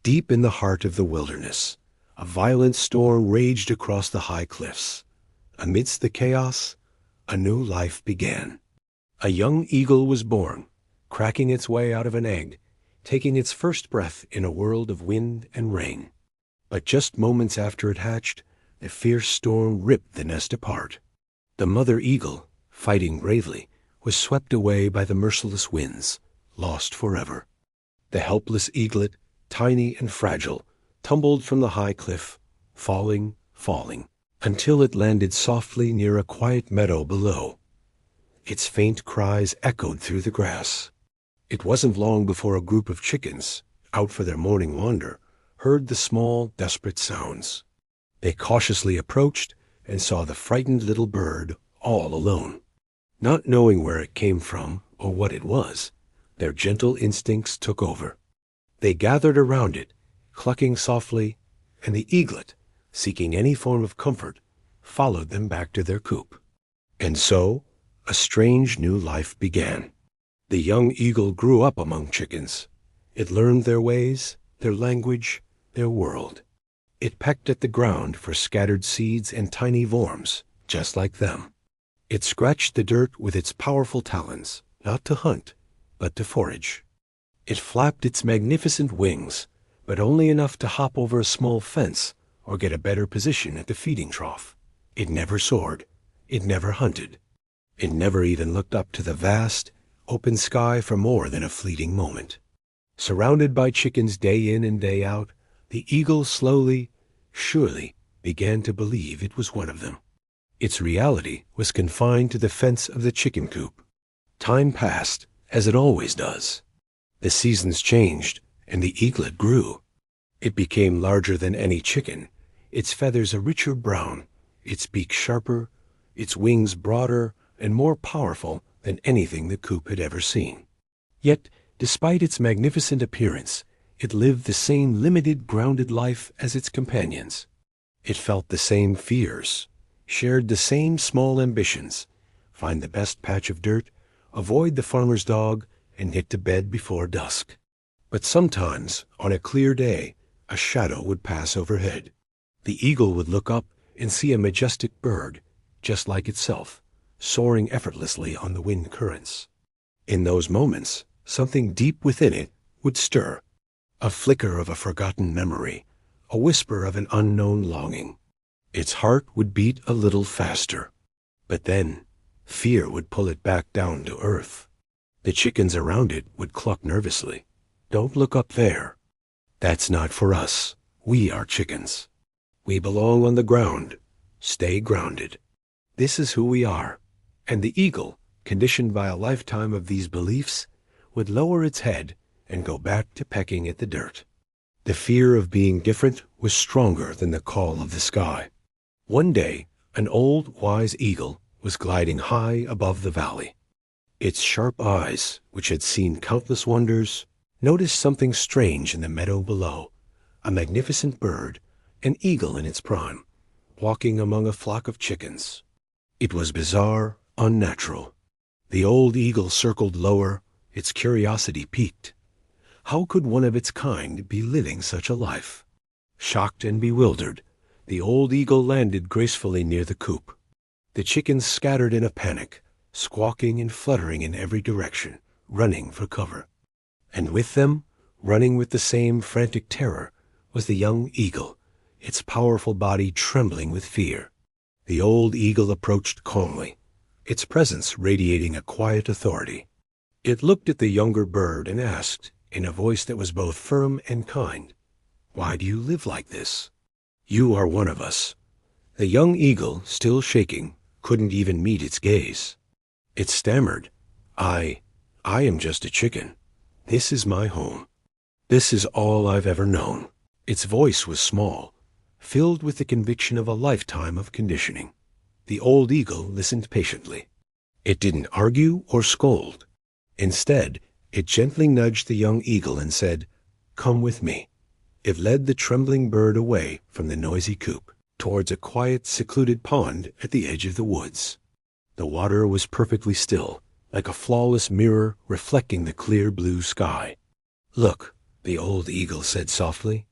Deep in the heart of the wilderness, a violent storm raged across the high cliffs. Amidst the chaos, a new life began. A young eagle was born, cracking its way out of an egg, taking its first breath in a world of wind and rain. But just moments after it hatched, a fierce storm ripped the nest apart. The mother eagle, fighting bravely, was swept away by the merciless winds, lost forever. The helpless eaglet, tiny and fragile, tumbled from the high cliff, falling, until it landed softly near a quiet meadow below. Its faint cries echoed through the grass. It wasn't long before a group of chickens, out for their morning wander, heard the small, desperate sounds. They cautiously approached and saw the frightened little bird all alone. Not knowing where it came from or what it was, their gentle instincts took over. They gathered around it, clucking softly, and the eaglet, seeking any form of comfort, followed them back to their coop. And so, a strange new life began. The young eagle grew up among chickens. It learned their ways, their language, their world. It pecked at the ground for scattered seeds and tiny worms, just like them. It scratched the dirt with its powerful talons, not to hunt, but to forage. It flapped its magnificent wings, but only enough to hop over a small fence or get a better position at the feeding trough. It never soared. It never hunted. It never even looked up to the vast, open sky for more than a fleeting moment. Surrounded by chickens day in and day out, the eagle slowly, surely, began to believe it was one of them. Its reality was confined to the fence of the chicken coop. Time passed, as it always does. The seasons changed, and the eaglet grew. It became larger than any chicken, its feathers a richer brown, its beak sharper, its wings broader and more powerful than anything the coop had ever seen. Yet, despite its magnificent appearance, it lived the same limited, grounded life as its companions. It felt the same fears, shared the same small ambitions: find the best patch of dirt, avoid the farmer's dog, and get to bed before dusk. But sometimes, on a clear day, a shadow would pass overhead. The eagle would look up and see a majestic bird, just like itself, soaring effortlessly on the wind currents. In those moments, something deep within it would stir, a flicker of a forgotten memory, a whisper of an unknown longing. Its heart would beat a little faster, but then fear would pull it back down to earth. The chickens around it would cluck nervously. "Don't look up there. That's not for us. We are chickens. We belong on the ground. Stay grounded. This is who we are." And the eagle, conditioned by a lifetime of these beliefs, would lower its head and go back to pecking at the dirt. The fear of being different was stronger than the call of the sky. One day, an old, wise eagle was gliding high above the valley. Its sharp eyes, which had seen countless wonders, noticed something strange in the meadow below: a magnificent bird, an eagle in its prime, walking among a flock of chickens. It was bizarre, unnatural. The old eagle circled lower, its curiosity piqued. How could one of its kind be living such a life? Shocked and bewildered, the old eagle landed gracefully near the coop. The chickens scattered in a panic, squawking and fluttering in every direction, running for cover. And with them, running with the same frantic terror, was the young eagle, its powerful body trembling with fear. The old eagle approached calmly, its presence radiating a quiet authority. It looked at the younger bird and asked, in a voice that was both firm and kind, "Why do you live like this? You are one of us." The young eagle, still shaking, couldn't even meet its gaze. It stammered, I am just a chicken. This is my home. This is all I've ever known." Its voice was small, filled with the conviction of a lifetime of conditioning. The old eagle listened patiently. It didn't argue or scold. Instead, it gently nudged the young eagle and said, "Come with me." It led the trembling bird away from the noisy coop, towards a quiet, secluded pond at the edge of the woods. The water was perfectly still, like a flawless mirror reflecting the clear blue sky. "Look, the old eagle said softly.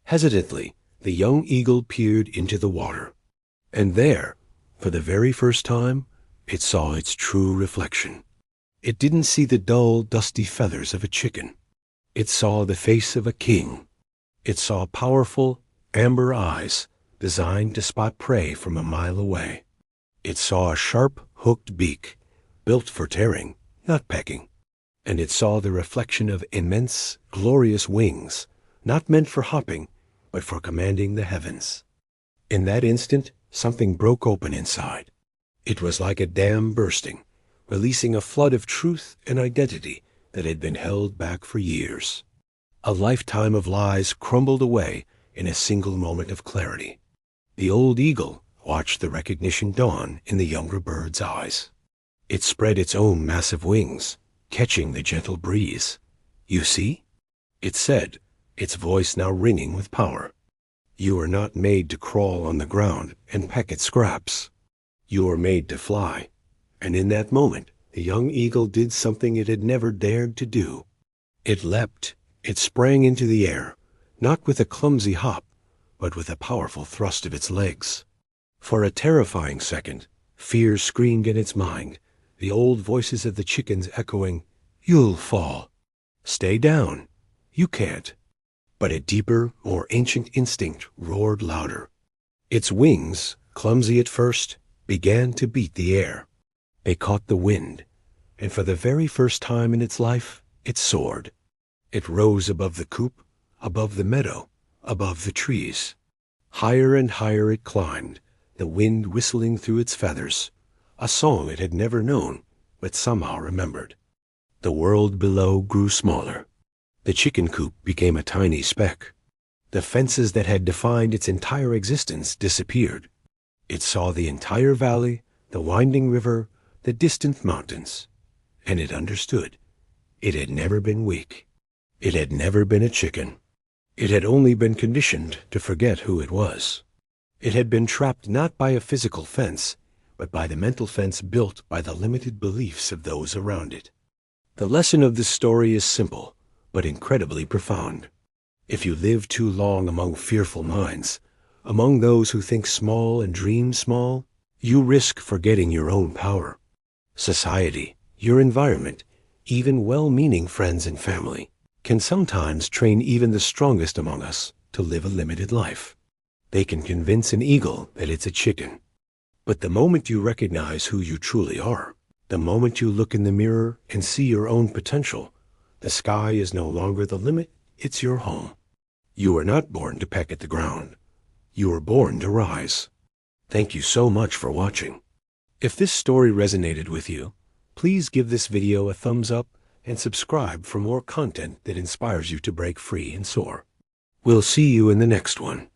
Hesitantly, the young eagle peered into the water. And there, for the very first time, it saw its true reflection. It didn't see the dull, dusty feathers of a chicken. It saw the face of a king. It saw powerful, amber eyes designed to spot prey from a mile away. It saw a sharp, hooked beak, built for tearing, not pecking. And it saw the reflection of immense, glorious wings, not meant for hopping, but for commanding the heavens. In that instant, something broke open inside. It was like a dam bursting, releasing a flood of truth and identity that had been held back for years. A lifetime of lies crumbled away in a single moment of clarity. The old eagle watched the recognition dawn in the younger bird's eyes. It spread its own massive wings, catching the gentle breeze. "You see?" it said, its voice now ringing with power. "You are not made to crawl on the ground and peck at scraps. You are made to fly." And in that moment, the young eagle did something it had never dared to do. It leapt, it sprang into the air, not with a clumsy hop, but with a powerful thrust of its legs. For a terrifying second, fear screamed in its mind, the old voices of the chickens echoing, "You'll fall. Stay down. You can't." But a deeper, more ancient instinct roared louder. Its wings, clumsy at first, began to beat the air. They caught the wind, and for the very first time in its life, it soared. It rose above the coop, above the meadow, above the trees. Higher and higher it climbed, the wind whistling through its feathers, a song it had never known, but somehow remembered. The world below grew smaller. The chicken coop became a tiny speck. The fences that had defined its entire existence disappeared. It saw the entire valley, the winding river, the distant mountains. And it understood. It had never been weak. It had never been a chicken. It had only been conditioned to forget who it was. It had been trapped not by a physical fence, but by the mental fence built by the limited beliefs of those around it. The lesson of this story is simple, but incredibly profound. If you live too long among fearful minds, among those who think small and dream small, you risk forgetting your own power. Society, your environment, even well-meaning friends and family, can sometimes train even the strongest among us to live a limited life. They can convince an eagle that it's a chicken. But the moment you recognize who you truly are, the moment you look in the mirror and see your own potential, the sky is no longer the limit, it's your home. You were not born to peck at the ground. You were born to rise. Thank you so much for watching. If this story resonated with you, please give this video a thumbs up and subscribe for more content that inspires you to break free and soar. We'll see you in the next one.